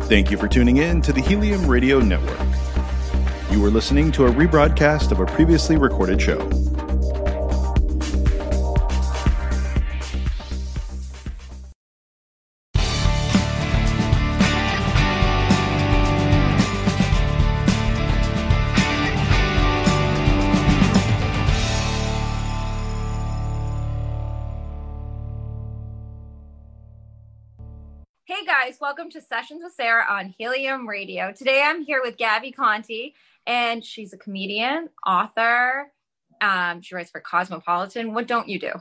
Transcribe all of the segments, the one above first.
Thank you for tuning in to the Helium Radio Network. You are listening to a rebroadcast of a previously recorded show. Hey guys, welcome to Sessions with Sarah on Helium Radio. Today I'm here with Gabi Conti, and she's a comedian, author. She writes for Cosmopolitan. What don't you do?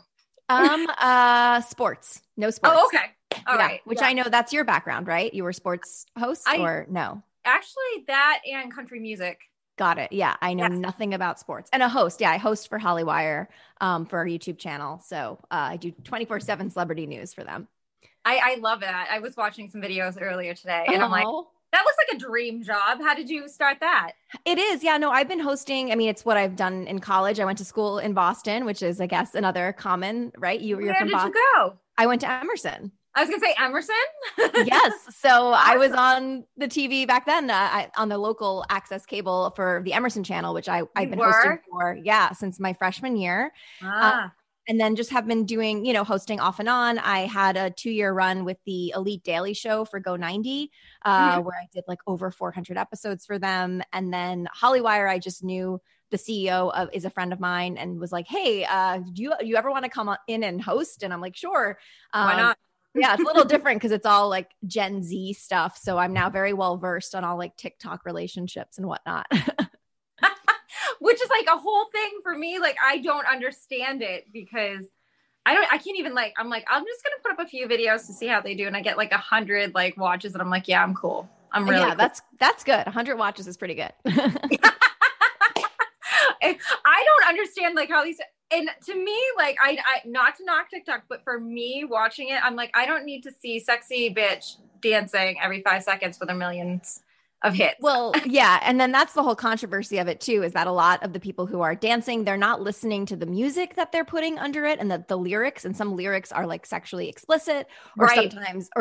Sports. No sports. Oh, okay. All right. Which I know that's your background, right? You were a sports host or no? Actually, that and country music. Got it. Yeah, I know nothing about sports. And a host. Yeah, I host for Hollywire for our YouTube channel. So I do 24/7 celebrity news for them. I love that. I was watching some videos earlier today, and I'm like, that looks like a dream job. How did you start that? It is. Yeah, no, I've been hosting. I mean, it's what I've done in college. I went to school in Boston, which is, I guess, another common, right? You're from Boston. Where did you go? I went to Emerson. I was going to say Emerson. Yes. So awesome. I was on the TV back then on the local access cable for the Emerson channel, which I've been hosting for, since my freshman year. And then just have been doing, hosting off and on. I had a 2-year run with the Elite Daily Show for Go 90, where I did like over 400 episodes for them. And then Hollywire, I just knew the CEO is a friend of mine and was like, hey, do you ever want to come in and host? And I'm like, sure. Why not? Yeah, it's a little different because it's all like Gen Z stuff. So I'm now very well versed on all like TikTok relationships and whatnot. Which is like a whole thing for me. Like, I don't understand it because I can't even I'm like, I'm just going to put up a few videos to see how they do. And I get like 100 like watches and I'm like, yeah, I'm cool. I'm really cool. That's good. 100 watches is pretty good. I don't understand like how these, and to me, like I not to knock TikTok, but for me watching it, I'm like, I don't need to see sexy bitch dancing every 5 seconds for the millions of hits. Well, yeah. And then that's the whole controversy of it too, is that a lot of the people who are dancing, they're not listening to the music that they're putting under it and the lyrics, and some lyrics are like sexually explicit or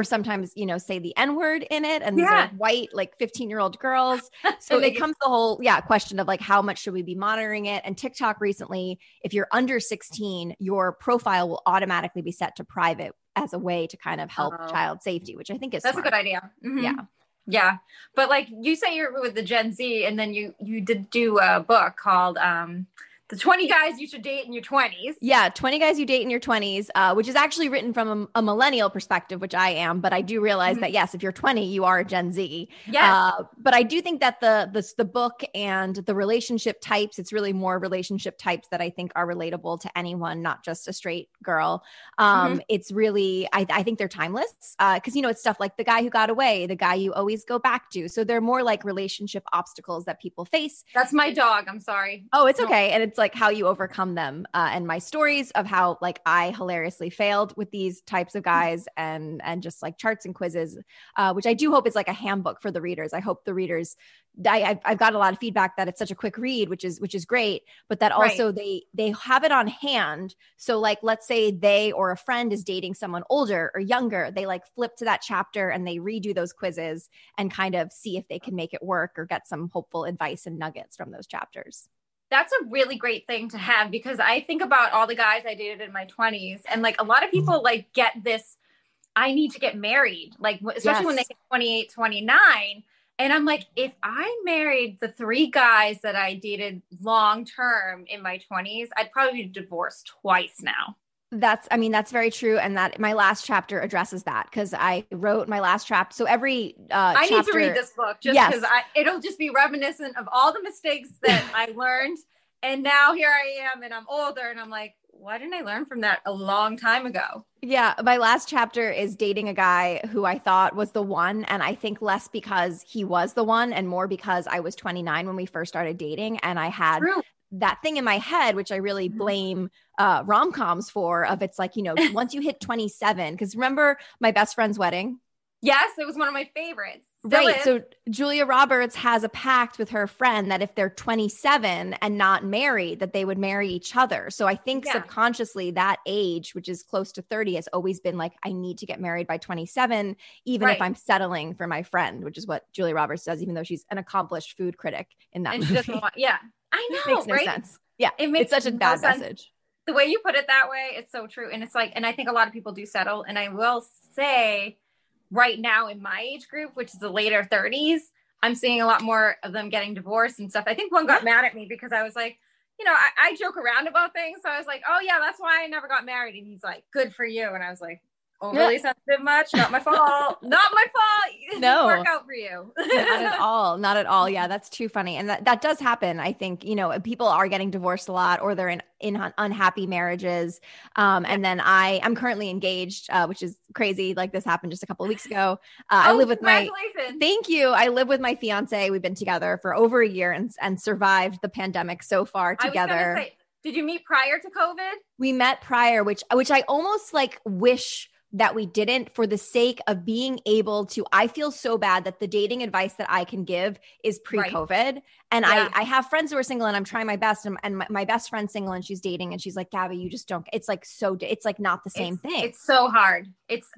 sometimes, say the N-word in it. And these are white, like 15-year-old girls. So it comes the whole, question of like, how much should we be monitoring it? And TikTok recently, if you're under 16, your profile will automatically be set to private as a way to kind of help child safety, which I think is that's smart. a good idea. Mm-hmm. Yeah. Yeah. But like you say you're with the Gen Z, and then you did do a book called The 20 Guys You Should Date in Your 20s. Yeah, 20 Guys You Date in Your 20s, which is actually written from a millennial perspective, which I am. But I do realize that, yes, if you're 20, you are a Gen Z. Yes. But I do think that the book and the relationship types, it's really more relationship types that I think are relatable to anyone, not just a straight girl. It's really, I think they're timeless because, it's stuff like the guy who got away, the guy you always go back to. So they're more like relationship obstacles that people face. That's my dog. I'm sorry. Oh, it's okay. And it's like how you overcome them and my stories of how like I hilariously failed with these types of guys and just like charts and quizzes, which I do hope is like a handbook for the readers. I hope the readers, I've got a lot of feedback that it's such a quick read, which is great, but that also they have it on hand. So like, let's say they or a friend is dating someone older or younger, they like flip to that chapter and they redo those quizzes and kind of see if they can make it work or get some hopeful advice and nuggets from those chapters. That's a really great thing to have, because I think about all the guys I dated in my 20s, and like a lot of people like get this, I need to get married, like especially when they get 28, 29. And I'm like, if I married the 3 guys that I dated long term in my 20s, I'd probably be divorced twice now. That's very true. And that my last chapter addresses that, because I wrote my last chapter. So every I need to read this book just because it'll just be reminiscent of all the mistakes that I learned. And now here I am and I'm older and I'm like, why didn't I learn from that a long time ago? Yeah. My last chapter is dating a guy who I thought was the one. And I think less because he was the one and more because I was 29 when we first started dating. And I had that thing in my head, which I really blame rom-coms for, of it's like, once you hit 27, because remember My Best Friend's Wedding? Yes, it was one of my favorites. Right. So Julia Roberts has a pact with her friend that if they're 27 and not married, that they would marry each other. So I think subconsciously that age, which is close to 30, has always been like, I need to get married by 27, even if I'm settling for my friend, which is what Julia Roberts does, even though she's an accomplished food critic in that movie. She doesn't want, I know, it makes no sense. Yeah. It's such a bad message. The way you put it that way, it's so true. And it's like, and I think a lot of people do settle. And I will say, right now in my age group, which is the later 30s, I'm seeing a lot more of them getting divorced and stuff. I think one got mad at me because I was like, I joke around about things. So I was like, oh yeah, that's why I never got married. And he's like, good for you. And I was like, overly sensitive much? Not my fault. Not my fault. It didn't work out for you. Not at all. Not at all. Yeah, that's too funny. And that does happen. I think, people are getting divorced a lot, or they're in unhappy marriages. And then I'm currently engaged, which is crazy. Like this happened just a couple of weeks ago. I live with thank you. I live with my fiance. We've been together for over a year and survived the pandemic so far together. Did you meet prior to COVID? We met prior, which I almost like wish that we didn't, for the sake of being able to. I feel so bad that the dating advice that I can give is pre-COVID. And I have friends who are single, and I'm trying my best. And my best friend's single and she's dating, and she's like, Gabi, you just don't, it's like, it's like not the same thing. It's so hard.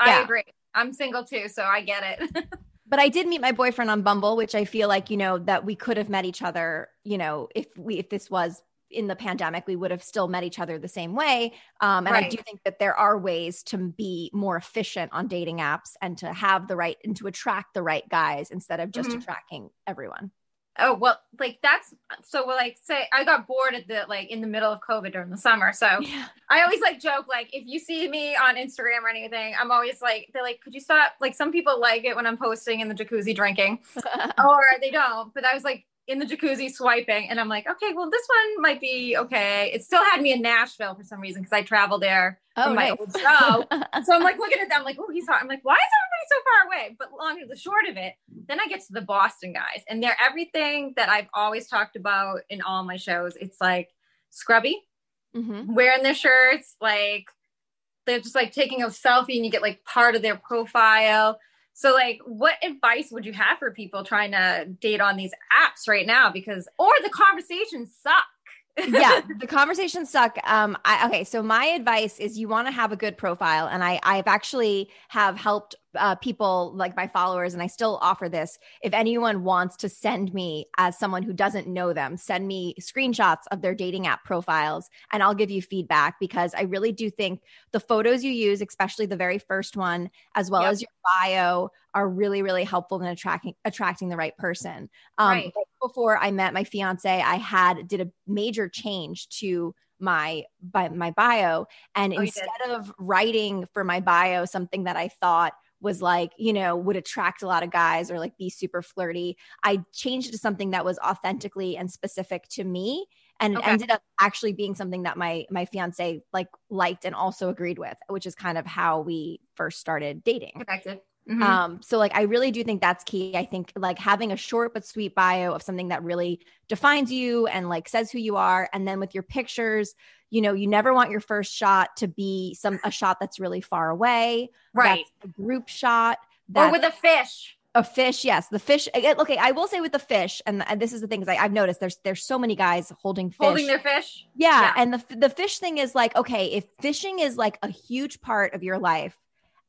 I agree. I'm single too, so I get it. But I did meet my boyfriend on Bumble, which I feel like, that we could have met each other, if this was in the pandemic, we would have still met each other the same way. And I do think that there are ways to be more efficient on dating apps and to have and to attract the right guys instead of just attracting everyone. Oh, well, like that's, so we'll like say I got bored in the middle of COVID during the summer. So I always like joke, like if you see me on Instagram or anything, I'm always like, they're like, could you stop? Like some people like it when I'm posting in the jacuzzi drinking or they don't, but I was like, in the jacuzzi swiping, and I'm like, okay, well, this one might be okay. It still had me in Nashville for some reason because I traveled there from my old show. So I'm like looking at them, like, oh, he's hot. I'm like, why is everybody so far away? But long and the short of it, then I get to the Boston guys, and they're everything that I've always talked about in all my shows. It's like scrubby, wearing their shirts, like they're just like taking a selfie, and you get like part of their profile. So like, what advice would you have for people trying to date on these apps right now? Or the conversations suck. Yeah, the conversations suck. Okay, so my advice is you want to have a good profile. And I've actually have helped people like my followers, and I still offer this. If anyone wants to send me, as someone who doesn't know them, send me screenshots of their dating app profiles, and I'll give you feedback, because I really do think the photos you use, especially the very first one, as well as your bio, are really, really helpful in attracting the right person. Right before I met my fiance, I did a major change to my bio. And instead of writing for my bio something that I thought was like, would attract a lot of guys or like be super flirty, I changed it to something that was authentically and specific to me. And it ended up actually being something that my fiance liked and also agreed with, which is kind of how we first started dating. Connected. So I really do think that's key. I think having a short but sweet bio of something that really defines you and says who you are. And then with your pictures, you never want your first shot to be a shot that's really far away. Right. That's a group shot. Or with a fish. A fish. Yes. The fish. Okay. I will say with the fish, and this is the thing, is I've noticed there's so many guys holding their fish. Yeah. And the fish thing is okay, if fishing is a huge part of your life,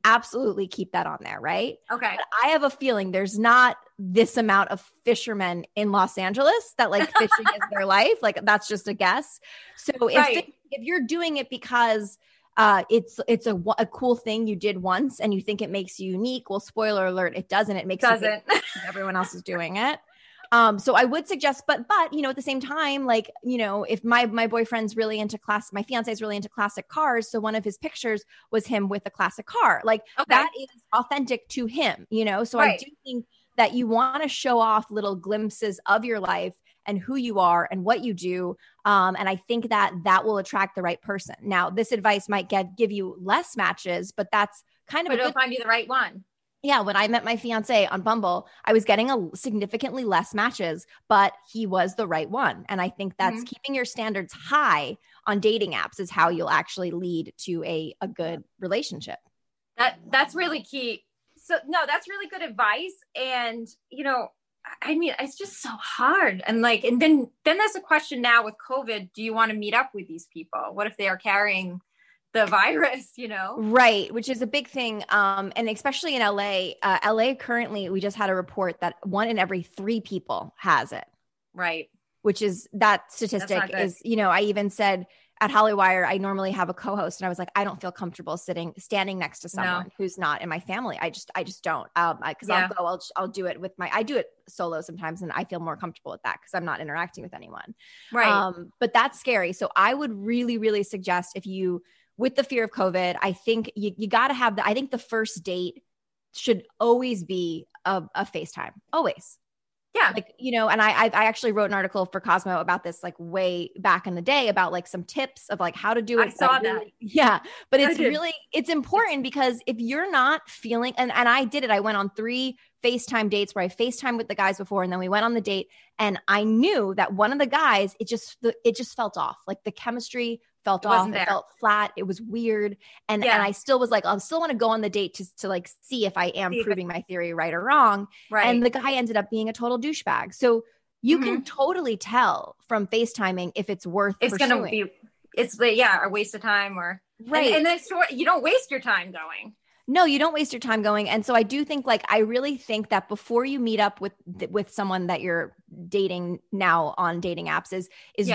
absolutely keep that on there, right? Okay. But I have a feeling there's not this amount of fishermen in Los Angeles that fishing is their life. That's just a guess. So if you're doing it because it's a cool thing you did once and you think it makes you unique, well, spoiler alert, it doesn't. It makes you think everyone else is doing it. So I would suggest, but at the same time, if my boyfriend's really into my fiance is really into classic cars. So one of his pictures was him with a classic car. That is authentic to him, So I do think that you want to show off little glimpses of your life and who you are and what you do. And I think that will attract the right person. Now, this advice might give you less matches, but that's kind of it'll find you the right one. Yeah, when I met my fiance on Bumble, I was getting significantly less matches, but he was the right one. And I think that's keeping your standards high on dating apps is how you'll actually lead to a good relationship. That's really key. So no, that's really good advice. And, I mean, it's just so hard. And like, and then there's a question now with COVID, do you want to meet up with these people? What if they are carrying the virus, Right. Which is a big thing. And especially in LA, LA currently, we just had a report that 1 in every 3 people has it. Right. Which is that statistic is, I even said at Hollywire, I normally have a co-host and I was like, I don't feel comfortable standing next to someone who's not in my family. I just don't, cause I'll do it I do it solo sometimes. And I feel more comfortable with that cause I'm not interacting with anyone. Right. But that's scary. So I would really, really suggest with the fear of COVID, I think you got to have I think the first date should always be a FaceTime, always. Yeah. Like, and I actually wrote an article for Cosmo about this like way back in the day about like some tips of like how to do it. I saw that. Yeah. But it's important because if you're not feeling, and I did it, I went on 3 FaceTime dates where I FaceTime with the guys before, and then we went on the date and I knew that one of the guys, it just felt off. Like the chemistry felt off. It felt flat. It was weird. And I still was like, I still want to go on the date to like see if I am proving my theory right or wrong. Right. And the guy ended up being a total douchebag. So you can totally tell from FaceTiming if it's worth pursuing. Going to be, a waste of time right. And then you don't waste your time going. No, you don't waste your time going. And so I do think I really think that before you meet up with someone that you're dating now on dating apps is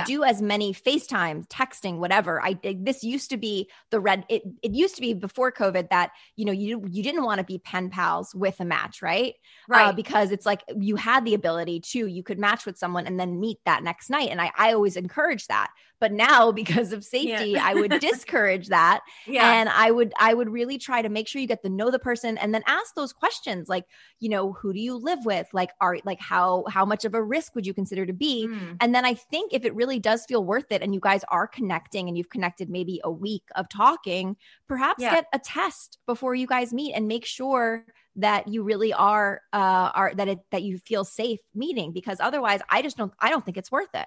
do as many FaceTime, texting, whatever. This used to be it used to be before COVID that, you didn't want to be pen pals with a match, right? Right. Because it's like you had the ability you could match with someone and then meet that next night. And I always encourage that. But now because of safety, I would discourage that. Yeah. And I would really try to make sure you get to know the person and then ask those questions like, who do you live with? Like, how much of a risk would you consider to be? And then I think if it really does feel worth it and you guys are connecting and you've connected maybe a week of talking, perhaps get a test before you guys meet and make sure that you really are that you feel safe meeting, because otherwise I don't think it's worth it.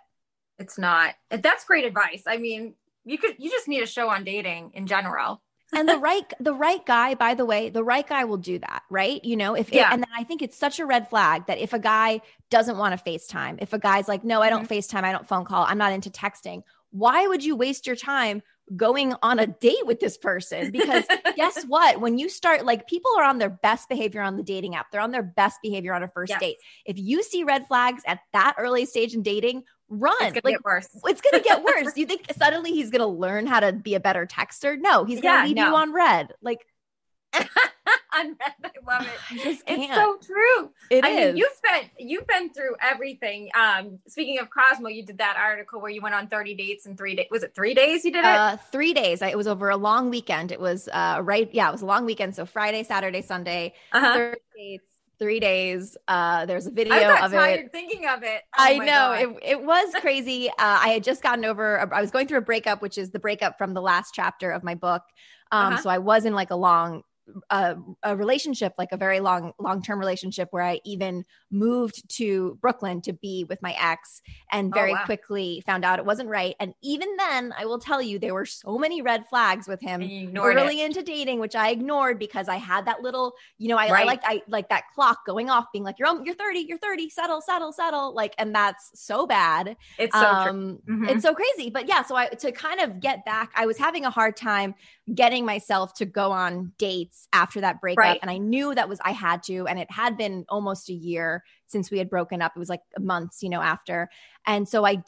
It's not. That's great advice. I mean, you just need a show on dating in general. And the right guy, by the way, the right guy will do that, right? And then I think it's such a red flag that if a guy doesn't want to FaceTime, if a guy's like, no, I don't FaceTime, I don't phone call, I'm not into texting. Why would you waste your time going on a date with this person? Because guess what? When you start, like, people are on their best behavior on the dating app. They're on their best behavior on a first date. If you see red flags at that early stage in dating, run. It's going to get worse. It's going to get worse. You think suddenly he's going to learn how to be a better texter? No, he's going to leave you on red. Like, on red. I love it. It's so true. I mean, you've been through everything. Speaking of Cosmo, you did that article where you went on 30 dates in 3 days. Was it 3 days you did it? 3 days. It was over a long weekend. It was it was a long weekend. So Friday, Saturday, Sunday, 30 dates. 3 days. There's a video of it. I got tired thinking of it. I know. It was crazy. I had just gotten over, I was going through a breakup, which is the breakup from the last chapter of my book. So I was in like a relationship, like a very long-term relationship where I even moved to Brooklyn to be with my ex and very quickly found out it wasn't right. And even then, I will tell you, there were so many red flags with him early into dating, which I ignored because I had that little, I like that clock going off being like, you're 30, settle. Like, and that's so bad. It's so true. It's so crazy. But yeah, so to kind of get back, I was having a hard time getting myself to go on dates after that breakup. And I knew I had to, and it had been almost a year since we had broken up. It was like months, after. And so I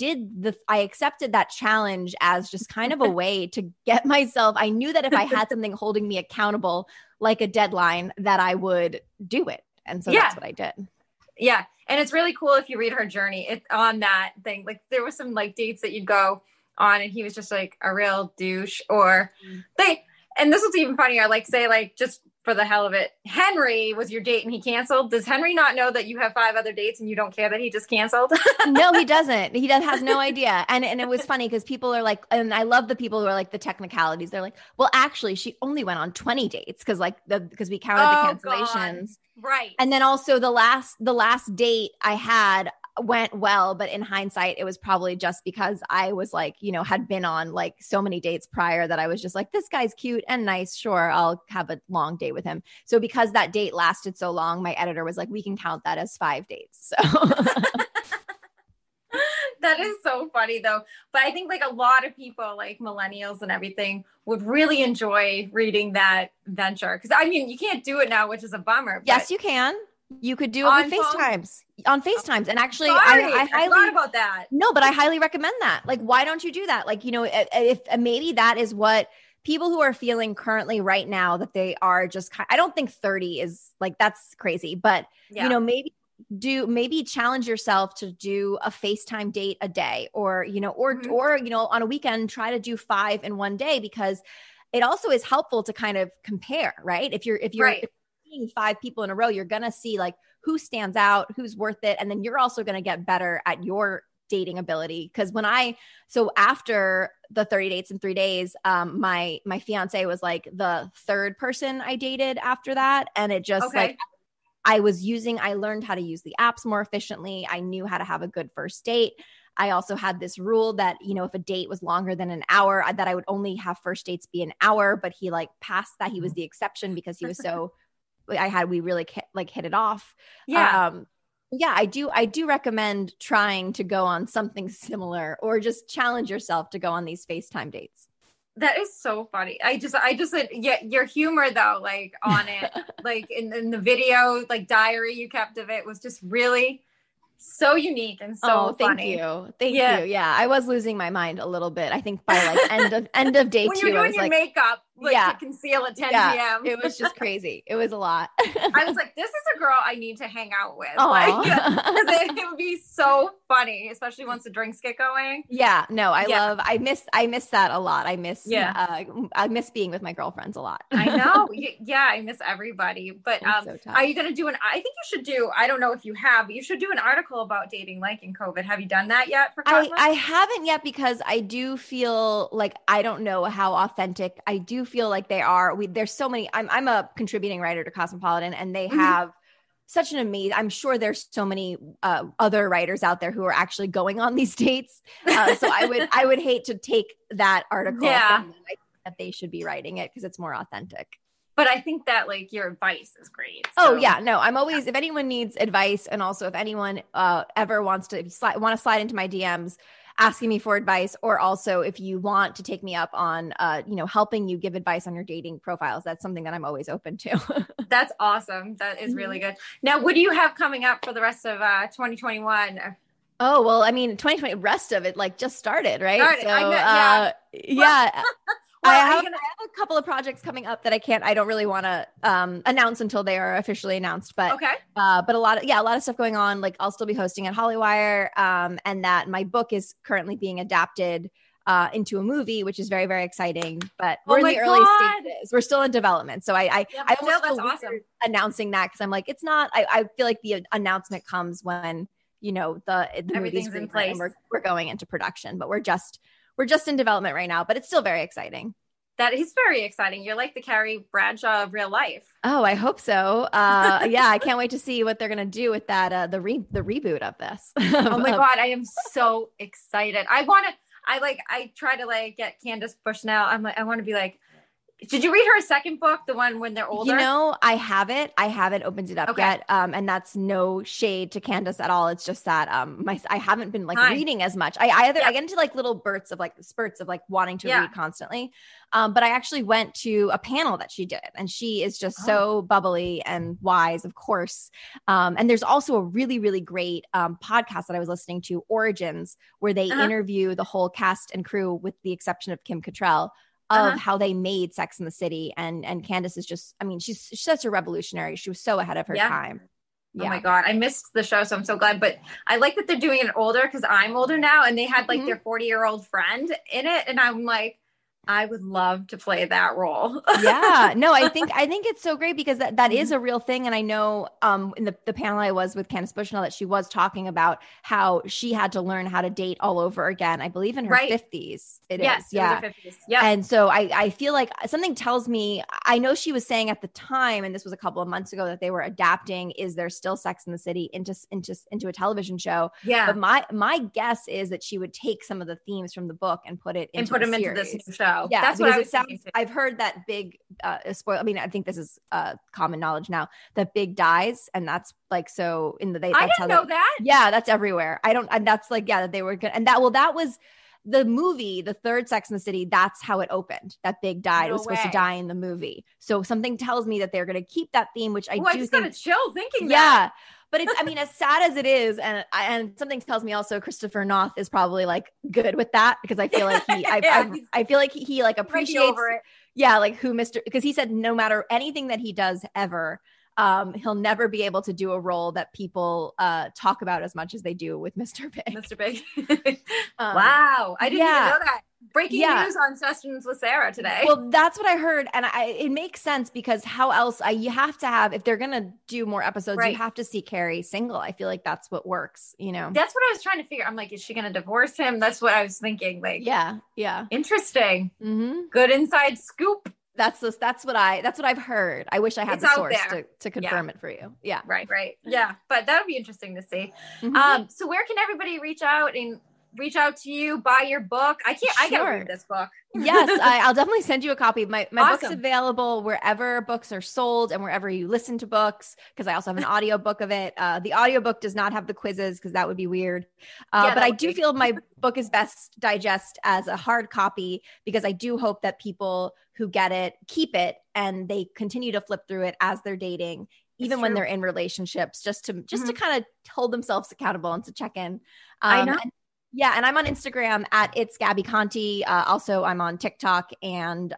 accepted that challenge as just kind of a way to get myself. I knew that if I had something holding me accountable, like a deadline, that I would do it. And so that's what I did. Yeah. And it's really cool if you read her journey on that thing. Like there was some like dates that you'd go on and he was just like a real douche, or and this was even funnier, like say like just for the hell of it, Henry was your date and he canceled. Does Henry not know that you have 5 other dates and you don't care that he just canceled? No, he doesn't. He has no idea. And it was funny because people are like, and I love the people who are like the technicalities. They're like, well, actually she only went on 20 dates because we counted the cancellations. God. Right. And then also the last date I had, went well, but in hindsight, it was probably just because I was like, had been on like so many dates prior that I was just like, this guy's cute and nice. Sure, I'll have a long date with him. So because that date lasted so long, my editor was like, we can count that as 5 dates. So that is so funny though. But I think like a lot of people, like millennials and everything, would really enjoy reading that venture. Because I mean, you can't do it now, which is a bummer. Yes, you can. You could do it with FaceTimes. On FaceTimes. And actually, I highly thought about that. No, but I highly recommend that. Like, why don't you do that? Like, if maybe that is what people who are feeling currently right now, that they are just, I don't think 30 is like, that's crazy, but maybe challenge yourself to do a FaceTime date a day, or on a weekend, try to do 5 in one day, because it also is helpful to kind of compare, right? If you're right. seeing 5 people in a row, you're going to see like who stands out, who's worth it. And then you're also going to get better at your dating ability. Cause after the 30 dates in 3 days, my fiance was like the third person I dated after that. And it just I learned how to use the apps more efficiently. I knew how to have a good first date. I also had this rule that, if a date was longer than an hour, that I would only have first dates be an hour, but he like passed that. He was the exception because he was so, we really hit it off. Yeah. I do recommend trying to go on something similar, or just challenge yourself to go on these FaceTime dates. That is so funny. I just your humor though, like on it, like in the video, like diary you kept of it, was just really so unique and so funny. Thank you. Yeah, I was losing my mind a little bit. I think by like end of day 2, when you're doing your makeup, to conceal at 10 p.m. It was just crazy. It was a lot. I was like, this is a girl I need to hang out with. Like, it would be so funny, especially once the drinks get going. Yeah, no, I miss that a lot. I miss being with my girlfriends a lot. I know. Yeah, I miss everybody. But so are you going to do I think you should do, I don't know if you have, but you should do an article about dating like in COVID. Have you done that yet for Cosmo? I haven't yet, because I do feel like I don't know how authentic. I do feel like they are. There's so many. I'm a contributing writer to Cosmopolitan, and they have such an amazing. I'm sure there's so many other writers out there who are actually going on these dates. So I would hate to take that article. Yeah, from them. I think that they should be writing it because it's more authentic. But I think that like your advice is great. So. Oh yeah, no, I'm always, if anyone needs advice, and also if anyone ever wants to slide into my DMs asking me for advice, or also if you want to take me up on, helping you give advice on your dating profiles, that's something that I'm always open to. That's awesome. That is really good. Now, what do you have coming up for the rest of 2021? Oh, well, I mean, 2020, rest of it like just started, right? So, yeah. Well, I have a couple of projects coming up that I don't really want to announce until they are officially announced. But but a lot of stuff going on. Like I'll still be hosting at Hollywire, and that my book is currently being adapted into a movie, which is very, very exciting. But we're in the early stages. We're still in development, so I almost feel weird announcing that, because I'm like, it's not. I feel like the announcement comes when the everything's in place and we're going into production. But we're just in development right now, but it's still very exciting. That is very exciting. You're like the Carrie Bradshaw of real life. Oh, I hope so. I can't wait to see what they're going to do with that, the reboot of this. Oh my God. I am so excited. I try to get Candace Bushnell. I'm like, I want to be like, did you read her second book, the one when they're older? I haven't opened it up yet. And that's no shade to Candace at all. It's just that I haven't been reading as much. I get into little spurts of wanting to read constantly. But I actually went to a panel that she did, and she is just so bubbly and wise, of course. And there's also a really, really great podcast that I was listening to, Origins, where they interview the whole cast and crew with the exception of Kim Cattrall, of how they made Sex in the City. And Candace is just, she's such a revolutionary. She was so ahead of her time. Yeah. Oh my God. I missed the show. So I'm so glad, but I like that they're doing it older, because I'm older now, and they had their 40-year-old friend in it. And I'm like, I would love to play that role. Yeah, no, I think it's so great because that is a real thing. And I know in the panel I was with Candace Bushnell that she was talking about how she had to learn how to date all over again. I believe in her 50s. Yes, yeah. 50s. Yeah. And so I feel like something tells me, I know she was saying at the time, and this was a couple of months ago, that they were adapting Is There Still Sex in the City into a television show. Yeah. But my guess is that she would take some of the themes from the book and put them into this new show. Yeah, that's what I was thinking too. I've heard that big spoil. I mean, I think this is common knowledge now that Big dies, and that's like so in the. I didn't know that. Yeah, that's everywhere. I don't, and that's like that they were good, and that was the movie, the third Sex in the City. That's how it opened. That Big died. It was supposed to die in the movie. So something tells me that they're going to keep that theme, which I just got a chill thinking. Yeah. But it's, I mean, as sad as it is, and something tells me also Christopher Noth is probably like good with that because I feel like I feel like he like appreciates over it. Yeah, like because he said no matter anything that he does ever, he'll never be able to do a role that people talk about as much as they do with Mr. Big. Mr. Big. Wow, I didn't even know that. Breaking news on Sessions with Sarah today. Well, that's what I heard. And it makes sense because how else you have to have, if they're going to do more episodes, you have to see Carrie single. I feel like that's what works, you know? That's what I was trying to figure. I'm like, is she going to divorce him? That's what I was thinking. Like, yeah. Interesting. Mm-hmm. Good inside scoop. That's what I've heard. I wish I had the source to confirm it for you. Yeah. Right. Yeah. But that would be interesting to see. Mm-hmm. So where can everybody reach out to you, buy your book? I gotta read this book. Yes, I'll definitely send you a copy. My book's available wherever books are sold and wherever you listen to books, because I also have an audiobook of it. The audiobook does not have the quizzes because that would be weird. But I do feel my book is best digest as a hard copy because I do hope that people who get it keep it and they continue to flip through it as they're dating, even when they're in relationships, just to kind of hold themselves accountable and to check in. I know. And I'm on Instagram at It's Gabi Conti. Also, I'm on TikTok and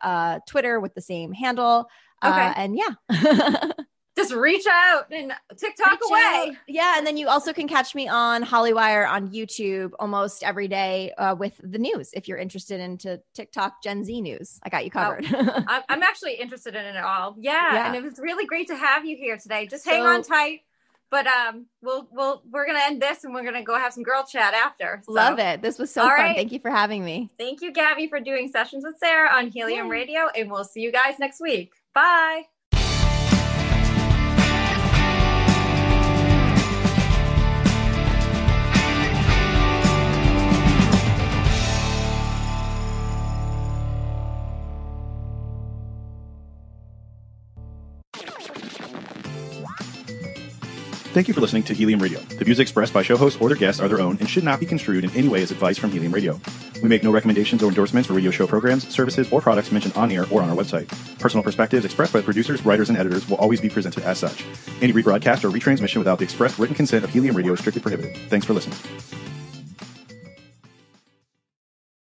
Twitter with the same handle. Okay. And yeah. Just reach out and TikTok away. Yeah. And then you also can catch me on Hollywire on YouTube almost every day with the news. If you're interested into TikTok Gen Z news, I got you covered. I'm actually interested in it all. Yeah. And it was really great to have you here today. Just hang on tight. But we're gonna end this and we're gonna go have some girl chat after. So. Love it. This was so fun. Right. Thank you for having me. Thank you, Gabi, for doing Sessions with Sarah on Helium Radio, and we'll see you guys next week. Bye. Thank you for listening to Helium Radio. The views expressed by show hosts or their guests are their own and should not be construed in any way as advice from Helium Radio. We make no recommendations or endorsements for radio show programs, services, or products mentioned on air or on our website. Personal perspectives expressed by the producers, writers, and editors will always be presented as such. Any rebroadcast or retransmission without the express written consent of Helium Radio is strictly prohibited. Thanks for listening.